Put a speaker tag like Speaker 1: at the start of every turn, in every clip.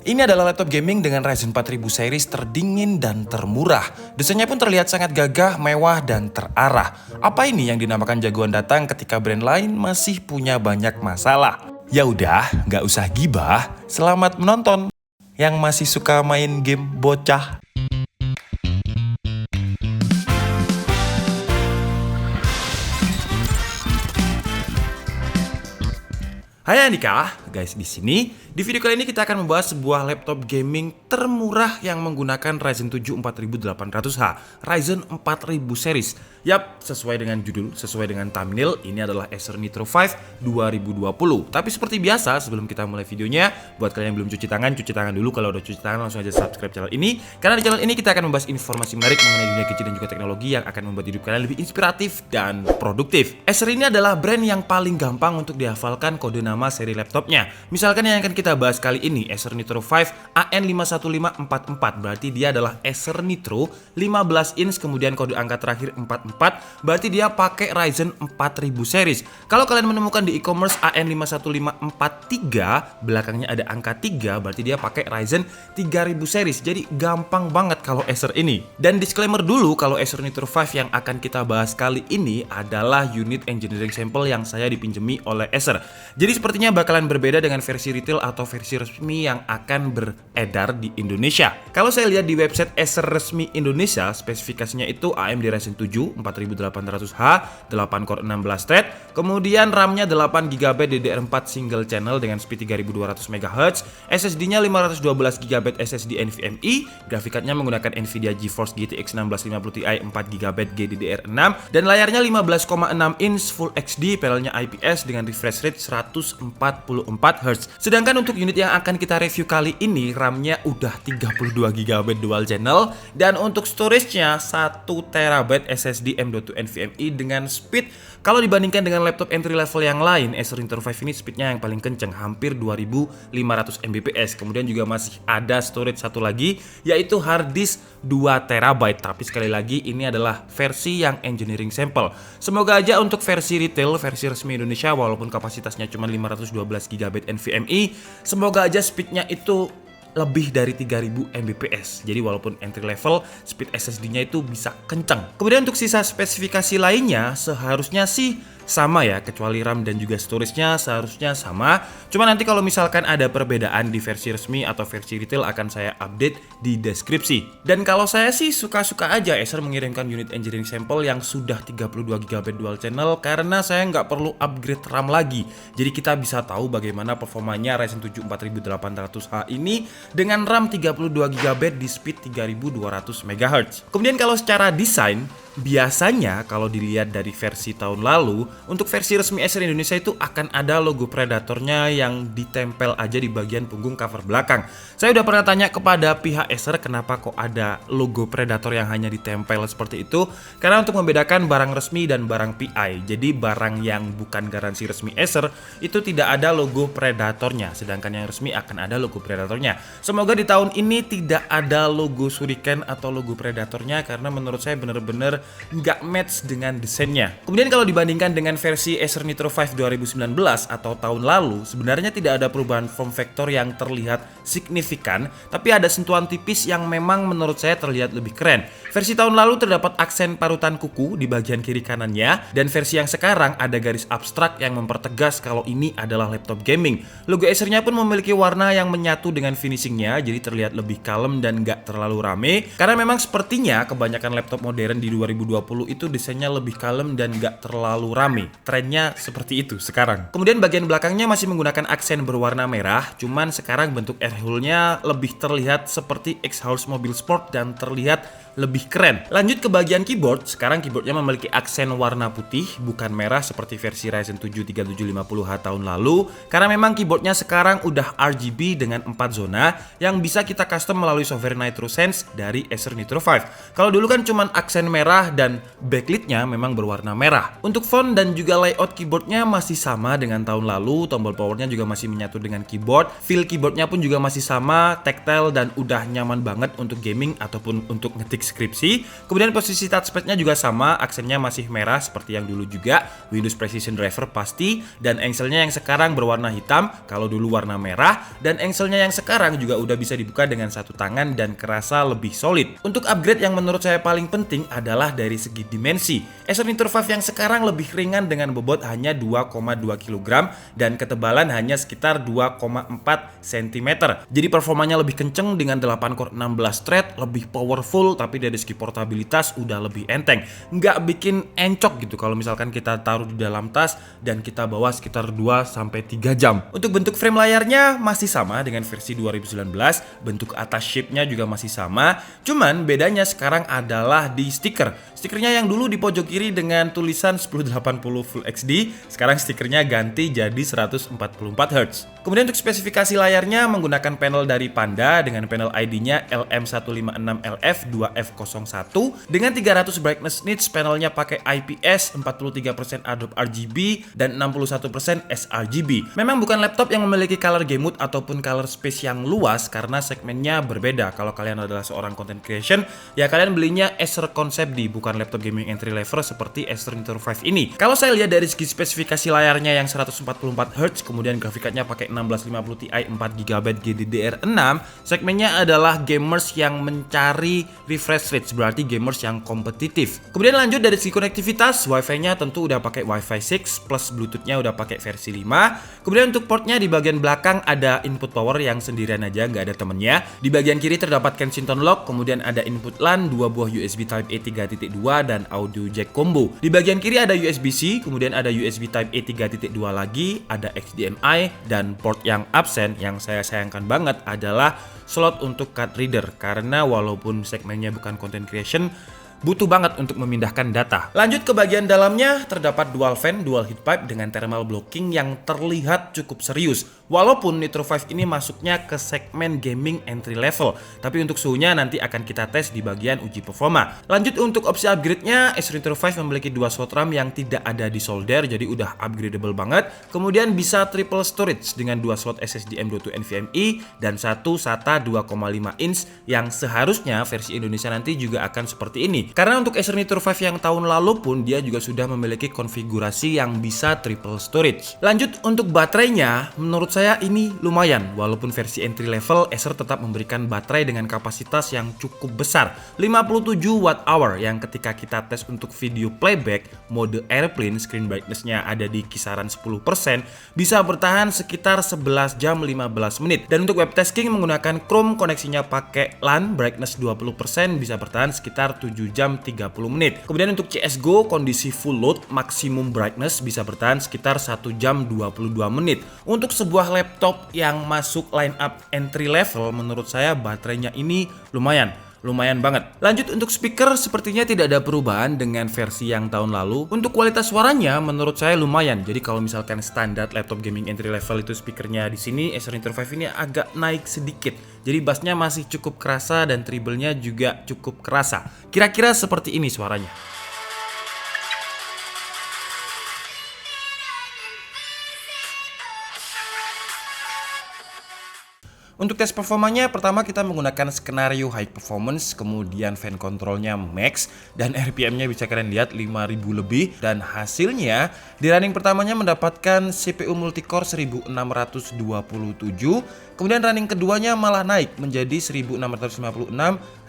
Speaker 1: Ini adalah laptop gaming dengan Ryzen 4000 series terdingin dan termurah. Desainnya pun terlihat sangat gagah, mewah, dan terarah. Apa ini yang dinamakan jagoan datang ketika brand lain masih punya banyak masalah? Ya udah, nggak usah gibah. Selamat menonton. Yang masih suka main game bocah. Hai Andika, guys di sini. Di video kali ini kita akan membahas sebuah laptop gaming termurah yang menggunakan Ryzen 7 4800H, Ryzen 4000 series. Yap, sesuai dengan judul, sesuai dengan thumbnail, ini adalah Acer Nitro 5 2020. Tapi seperti biasa, sebelum kita mulai videonya, buat kalian yang belum cuci tangan dulu. Kalau udah cuci tangan langsung aja subscribe channel ini. Karena di channel ini kita akan membahas informasi menarik mengenai dunia gadget dan juga teknologi yang akan membuat hidup kalian lebih inspiratif dan produktif. Acer ini adalah brand yang paling gampang untuk dihafalkan kode nama seri laptopnya. Misalkan yang akan kita bahas kali ini, Acer Nitro 5 AN51544, berarti dia adalah Acer Nitro 15 inch kemudian kode angka terakhir 44, berarti dia pakai Ryzen 4000 series. Kalau kalian menemukan di e-commerce AN51543, belakangnya ada angka 3, berarti dia pakai Ryzen 3000 series. Jadi gampang banget kalau Acer ini. Dan disclaimer dulu, kalau Acer Nitro 5 yang akan kita bahas kali ini adalah unit engineering sampel yang saya dipinjemi oleh Acer. Jadi sepertinya bakalan berbeda dengan versi retail atau versi resmi yang akan beredar di Indonesia. Kalau saya lihat di website Acer resmi Indonesia, spesifikasinya itu AMD Ryzen 7 4800H, 8 core 16 thread, kemudian RAM-nya 8GB DDR4 single channel dengan speed 3200 MHz, SSD-nya 512 GB SSD NVMe, graphic card-nya menggunakan Nvidia GeForce GTX 1650 Ti 4GB GDDR6, dan layarnya 15,6 inch Full HD, panelnya IPS dengan refresh rate 144Hz. Sedangkan untuk unit yang akan kita review kali ini, RAM-nya udah 32GB dual channel, dan untuk storage-nya 1TB SSD M.2 NVMe dengan speed, kalau dibandingkan dengan laptop entry level yang lain, Acer Nitro 5 ini speednya yang paling kenceng, hampir 2500 Mbps. Kemudian juga masih ada storage satu lagi, yaitu hard disk 2TB. Tapi sekali lagi, ini adalah versi yang engineering sample. Semoga aja untuk versi retail, versi resmi Indonesia, walaupun kapasitasnya cuma 512GB NVMe, semoga aja speednya itu lebih dari 3000 Mbps. Jadi walaupun entry level, speed SSD-nya itu bisa kencang. Kemudian untuk sisa spesifikasi lainnya seharusnya sih sama ya, kecuali RAM dan juga storage-nya seharusnya sama. Cuma nanti kalau misalkan ada perbedaan di versi resmi atau versi retail akan saya update di deskripsi. Dan kalau saya sih suka-suka aja Acer mengirimkan unit engineering sampel yang sudah 32GB dual channel, karena saya nggak perlu upgrade RAM lagi. Jadi kita bisa tahu bagaimana performanya Ryzen 7 4800H ini dengan RAM 32GB di speed 3200 MHz. Kemudian kalau secara desain, biasanya kalau dilihat dari versi tahun lalu, untuk versi resmi Acer Indonesia itu akan ada logo Predatornya yang ditempel aja di bagian punggung cover belakang. Saya udah pernah tanya kepada pihak Acer kenapa kok ada logo Predator yang hanya ditempel seperti itu. Karena untuk membedakan barang resmi dan barang PI. Jadi barang yang bukan garansi resmi Acer itu tidak ada logo Predatornya, sedangkan yang resmi akan ada logo Predatornya. Semoga di tahun ini tidak ada logo Shuriken atau logo Predatornya, karena menurut saya bener-bener nggak match dengan desainnya. Kemudian kalau dibandingkan dengan versi Acer Nitro 5 2019 atau tahun lalu, sebenarnya tidak ada perubahan form factor yang terlihat signifikan, tapi ada sentuhan tipis yang memang menurut saya terlihat lebih keren. Versi tahun lalu terdapat aksen parutan kuku di bagian kiri kanannya, dan versi yang sekarang ada garis abstrak yang mempertegas kalau ini adalah laptop gaming. Logo Acernya pun memiliki warna yang menyatu dengan finishingnya, jadi terlihat lebih kalem dan nggak terlalu rame. Karena memang sepertinya kebanyakan laptop modern di 2020 itu desainnya lebih kalem dan gak terlalu rame. Trennya seperti itu sekarang. Kemudian bagian belakangnya masih menggunakan aksen berwarna merah, cuman sekarang bentuk air hole-nya lebih terlihat seperti X-House mobil sport dan terlihat lebih keren. Lanjut ke bagian keyboard, sekarang keyboardnya memiliki aksen warna putih, bukan merah seperti versi Ryzen 7 3750H tahun lalu, karena memang keyboardnya sekarang udah RGB dengan 4 zona yang bisa kita custom melalui software NitroSense dari Acer Nitro 5. Kalau dulu kan cuman aksen merah merah dan backlit-nya memang berwarna merah. Untuk font dan juga layout keyboardnya masih sama dengan tahun lalu, tombol powernya juga masih menyatu dengan keyboard, feel keyboardnya pun juga masih sama, tactile dan udah nyaman banget untuk gaming ataupun untuk ngetik skripsi. Kemudian posisi touchpadnya juga sama, aksennya masih merah seperti yang dulu juga, Windows Precision Driver pasti, dan engselnya yang sekarang berwarna hitam, kalau dulu warna merah, dan engselnya yang sekarang juga udah bisa dibuka dengan satu tangan dan kerasa lebih solid. Untuk upgrade yang menurut saya paling penting adalah dari segi dimensi. Acer Nitro 5 yang sekarang lebih ringan dengan bobot hanya 2,2 kg dan ketebalan hanya sekitar 2,4 cm. Jadi performanya lebih kenceng dengan 8 core 16 thread, lebih powerful, tapi dari segi portabilitas udah lebih enteng. Nggak bikin encok gitu kalau misalkan kita taruh di dalam tas dan kita bawa sekitar 2-3 jam. Untuk bentuk frame layarnya masih sama dengan versi 2019, bentuk atas shape-nya juga masih sama, cuman bedanya sekarang adalah di stiker. Stikernya yang dulu di pojok kiri dengan tulisan 1080 Full HD, sekarang stikernya ganti jadi 144 Hz. Kemudian untuk spesifikasi layarnya menggunakan panel dari Panda dengan panel ID-nya LM156LF2F01 dengan 300 brightness nits, panelnya pakai IPS, 43% Adobe RGB dan 61% sRGB. Memang bukan laptop yang memiliki color game mode ataupun color space yang luas karena segmennya berbeda. Kalau kalian adalah seorang content creation, ya kalian belinya Acer Concept D, bukan laptop gaming entry level seperti Acer Nitro 5 ini. Kalau saya lihat dari segi spesifikasi layarnya yang 144 Hz, kemudian grafiknya pakai 1650 Ti 4GB GDDR6, segmennya adalah gamers yang mencari refresh rate, berarti gamers yang kompetitif. Kemudian lanjut dari segi konektivitas, Wi-Fi-nya tentu udah pakai Wi-Fi 6 plus Bluetooth-nya udah pakai versi 5. Kemudian untuk portnya di bagian belakang ada input power yang sendirian aja, nggak ada temennya. Di bagian kiri terdapat Kensington lock, kemudian ada input LAN, 2 buah USB Type-A 3.2 dan audio jack combo. Di bagian kiri ada USB-C, kemudian ada USB Type-A 3.2 lagi, ada HDMI, dan port yang absen yang saya sayangkan banget adalah slot untuk card reader, karena walaupun segmennya bukan content creation, butuh banget untuk memindahkan data. Lanjut ke bagian dalamnya, terdapat dual fan, dual heat pipe dengan thermal blocking yang terlihat cukup serius. Walaupun Nitro 5 ini masuknya ke segmen gaming entry level, tapi untuk suhunya nanti akan kita tes di bagian uji performa. Lanjut untuk opsi upgrade-nya, Acer Nitro 5 memiliki 2 slot RAM yang tidak ada di solder, jadi udah upgradable banget. Kemudian bisa triple storage dengan 2 slot SSD M.2 NVMe dan 1 SATA 2,5 inch yang seharusnya versi Indonesia nanti juga akan seperti ini. Karena untuk Acer Nitro 5 yang tahun lalu pun dia juga sudah memiliki konfigurasi yang bisa triple storage. Lanjut untuk baterainya, menurut saya ini lumayan. Walaupun versi entry level, Acer tetap memberikan baterai dengan kapasitas yang cukup besar, 57 Wh, yang ketika kita tes untuk video playback mode airplane, screen brightness-nya ada di kisaran 10%, bisa bertahan sekitar 11 jam 15 menit. Dan untuk web testing menggunakan Chrome, koneksinya pakai LAN, brightness 20%, bisa bertahan sekitar 7 jam 30 menit. Kemudian untuk CSGO, kondisi full load maksimum brightness bisa bertahan sekitar 1 jam 22 menit. Untuk sebuah laptop yang masuk line up entry level, menurut saya baterainya ini lumayan banget. Lanjut untuk speaker, sepertinya tidak ada perubahan dengan versi yang tahun lalu. Untuk kualitas suaranya menurut saya lumayan. Jadi kalau misalkan standar laptop gaming entry level itu speakernya di sini, Acer Nitro 5 ini agak naik sedikit. Jadi bassnya masih cukup kerasa dan treble-nya juga cukup kerasa. Kira-kira seperti ini suaranya. Untuk tes performanya, pertama kita menggunakan skenario high performance, kemudian fan controlnya max, dan RPM-nya bisa kalian lihat 5000 lebih, dan hasilnya di running pertamanya mendapatkan CPU multicore 1627, kemudian running keduanya malah naik menjadi 1656,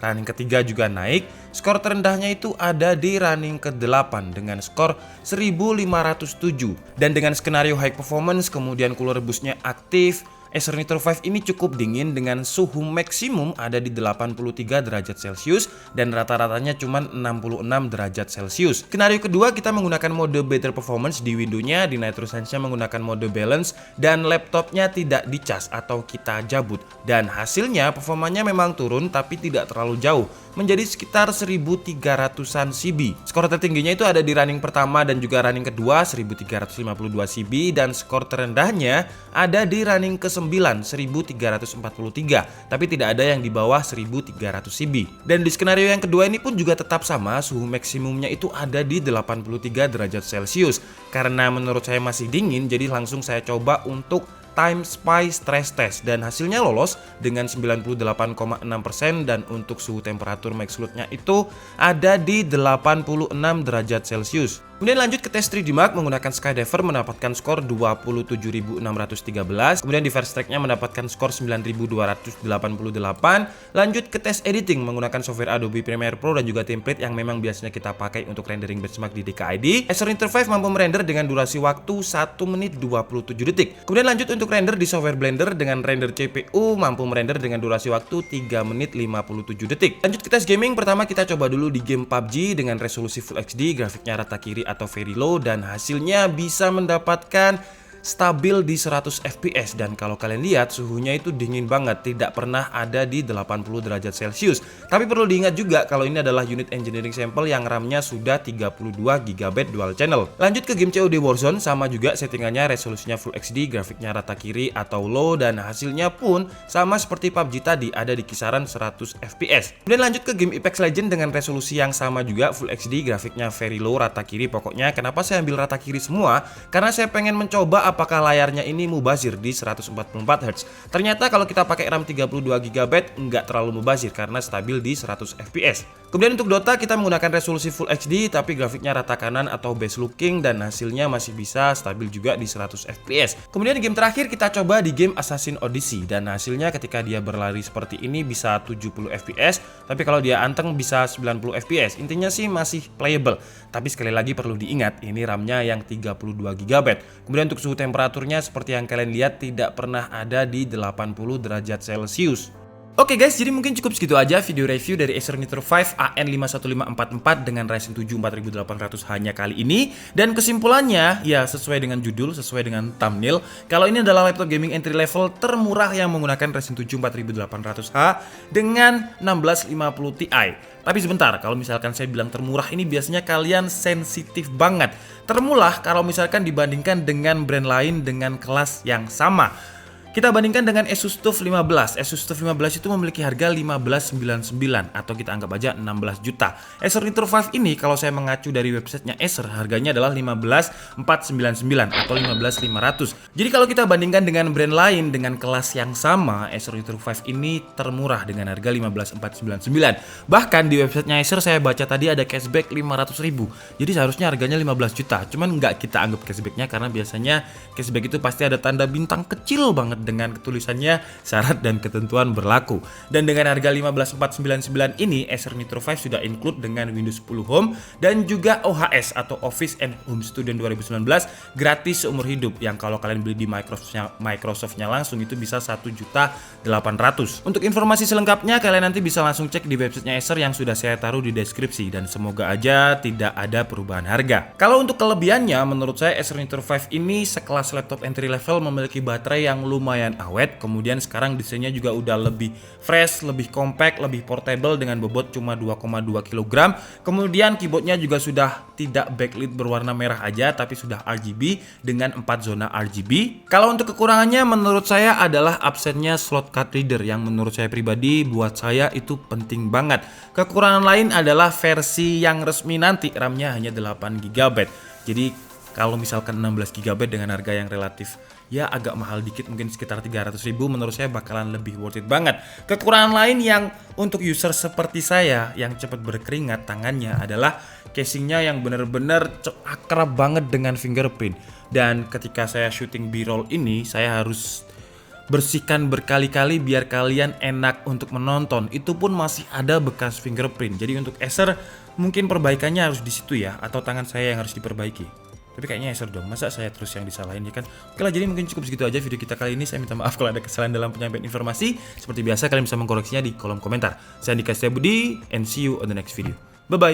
Speaker 1: running ketiga juga naik, skor terendahnya itu ada di running ke-8 dengan skor 1507, dan dengan skenario high performance, kemudian cooler boost-nya aktif, Acer Nitro 5 ini cukup dingin dengan suhu maksimum ada di 83 derajat Celcius dan rata-ratanya cuma 66 derajat Celcius. Skenario kedua kita menggunakan mode better performance di windownya, di NitroSense-nya menggunakan mode balance dan laptopnya tidak dicas atau kita jabut. Dan hasilnya performanya memang turun tapi tidak terlalu jauh, menjadi sekitar 1300-an CB. Skor tertingginya itu ada di running pertama dan juga running kedua 1352 CB dan skor terendahnya ada di running ke-9 1343, tapi tidak ada yang di bawah 1300 CB. Dan di skenario yang kedua ini pun juga tetap sama, suhu maksimumnya itu ada di 83 derajat Celcius. Karena menurut saya masih dingin, jadi langsung saya coba untuk Time Spy Stress Test dan hasilnya lolos dengan 98,6% dan untuk suhu temperatur max load-nya itu ada di 86 derajat Celcius. Kemudian lanjut ke tes 3D Mark menggunakan Skydiver mendapatkan skor 27.613. Kemudian di First Strike-nya mendapatkan skor 9.288. Lanjut ke tes editing menggunakan software Adobe Premiere Pro dan juga template yang memang biasanya kita pakai untuk rendering benchmark di DKID. Acer Nitro 5 mampu merender dengan durasi waktu 1 menit 27 detik. Kemudian lanjut untuk render di software Blender dengan render CPU mampu merender dengan durasi waktu 3 menit 57 detik. Lanjut ke tes gaming, pertama kita coba dulu di game PUBG dengan resolusi Full HD, grafiknya rata kiri atau very low dan hasilnya bisa mendapatkan stabil di 100 fps dan kalau kalian lihat suhunya itu dingin banget, tidak pernah ada di 80 derajat Celcius. Tapi perlu diingat juga kalau ini adalah unit engineering sampel yang RAM-nya sudah 32 GB dual channel. Lanjut ke game COD Warzone, sama juga settingannya, resolusinya Full HD, grafiknya rata kiri atau low dan hasilnya pun sama seperti PUBG tadi, ada di kisaran 100 fps. Kemudian lanjut ke game Apex Legends dengan resolusi yang sama juga, Full HD, grafiknya very low, rata kiri. Pokoknya kenapa saya ambil rata kiri semua? Karena saya pengen mencoba apakah layarnya ini mubazir di 144 Hz. Ternyata kalau kita pakai RAM 32 GB nggak terlalu mubazir karena stabil di 100 fps. Kemudian untuk Dota kita menggunakan resolusi Full HD tapi grafiknya rata kanan atau base looking dan hasilnya masih bisa stabil juga di 100 fps. Kemudian game terakhir kita coba di game Assassin's Odyssey dan hasilnya ketika dia berlari seperti ini bisa 70 fps, tapi kalau dia anteng bisa 90 fps. Intinya sih masih playable. Tapi sekali lagi perlu diingat ini RAM-nya yang 32 GB. Kemudian untuk suhu temperaturnya seperti yang kalian lihat tidak pernah ada di 80 derajat Celcius. Oke guys, jadi mungkin cukup segitu aja video review dari Acer Nitro 5 AN51544 dengan Ryzen 7 4800 hanya kali ini. Dan kesimpulannya, ya sesuai dengan judul, sesuai dengan thumbnail, kalau ini adalah laptop gaming entry level termurah yang menggunakan Ryzen 7 4800H dengan 1650 Ti. Tapi sebentar, kalau misalkan saya bilang termurah ini biasanya kalian sensitif banget. Termurah kalau misalkan dibandingkan dengan brand lain dengan kelas yang sama. Kita bandingkan dengan Asus TUF 15. Asus TUF 15 itu memiliki harga 1599 atau kita anggap aja 16 juta. Acer Nitro 5 ini kalau saya mengacu dari websitenya Acer harganya adalah 15499 atau 15500. Jadi kalau kita bandingkan dengan brand lain dengan kelas yang sama, Acer Nitro 5 ini termurah dengan harga 15499. Bahkan di websitenya Acer saya baca tadi ada cashback 500.000. Jadi seharusnya harganya 15 juta. Cuman nggak kita anggap cashbacknya karena biasanya cashback itu pasti ada tanda bintang kecil banget dengan tulisannya syarat dan ketentuan berlaku. Dan dengan harga 15499 ini Acer Nitro 5 sudah include dengan Windows 10 Home dan juga OHS atau Office and Home Studio 2019 gratis seumur hidup, yang kalau kalian beli di Microsoftnya langsung itu bisa 1.800.000. Untuk informasi selengkapnya kalian nanti bisa langsung cek di websitenya Acer yang sudah saya taruh di deskripsi dan semoga aja tidak ada perubahan harga. Kalau untuk kelebihannya menurut saya Acer Nitro 5 ini sekelas laptop entry level, memiliki baterai yang lumayan awet, kemudian sekarang desainnya juga udah lebih fresh, lebih compact, lebih portable dengan bobot cuma 2,2 kg. Kemudian keyboardnya juga sudah tidak backlit berwarna merah aja tapi sudah RGB dengan 4 zona RGB. Kalau untuk kekurangannya menurut saya adalah absennya slot card reader yang menurut saya pribadi buat saya itu penting banget. Kekurangan lain adalah versi yang resmi nanti RAM-nya hanya 8 GB. Jadi kalau misalkan 16 GB dengan harga yang relatif ya agak mahal dikit, mungkin sekitar 300.000, menurut saya bakalan lebih worth it banget. Kekurangan lain yang untuk user seperti saya yang cepat berkeringat tangannya adalah casingnya yang bener-bener akrab banget dengan fingerprint. Dan ketika saya syuting B-roll ini saya harus bersihkan berkali-kali biar kalian enak untuk menonton. Itu pun masih ada bekas fingerprint. Jadi untuk Acer mungkin perbaikannya harus di situ ya, atau tangan saya yang harus diperbaiki. Tapi kayaknya Acer dong, masa saya terus yang disalahin ya kan? Oke lah, jadi mungkin cukup segitu aja video kita kali ini. Saya minta maaf kalau ada kesalahan dalam penyampaian informasi. Seperti biasa kalian bisa mengkoreksinya di kolom komentar. Saya Andika Setiabudi and see you on the next video. Bye bye.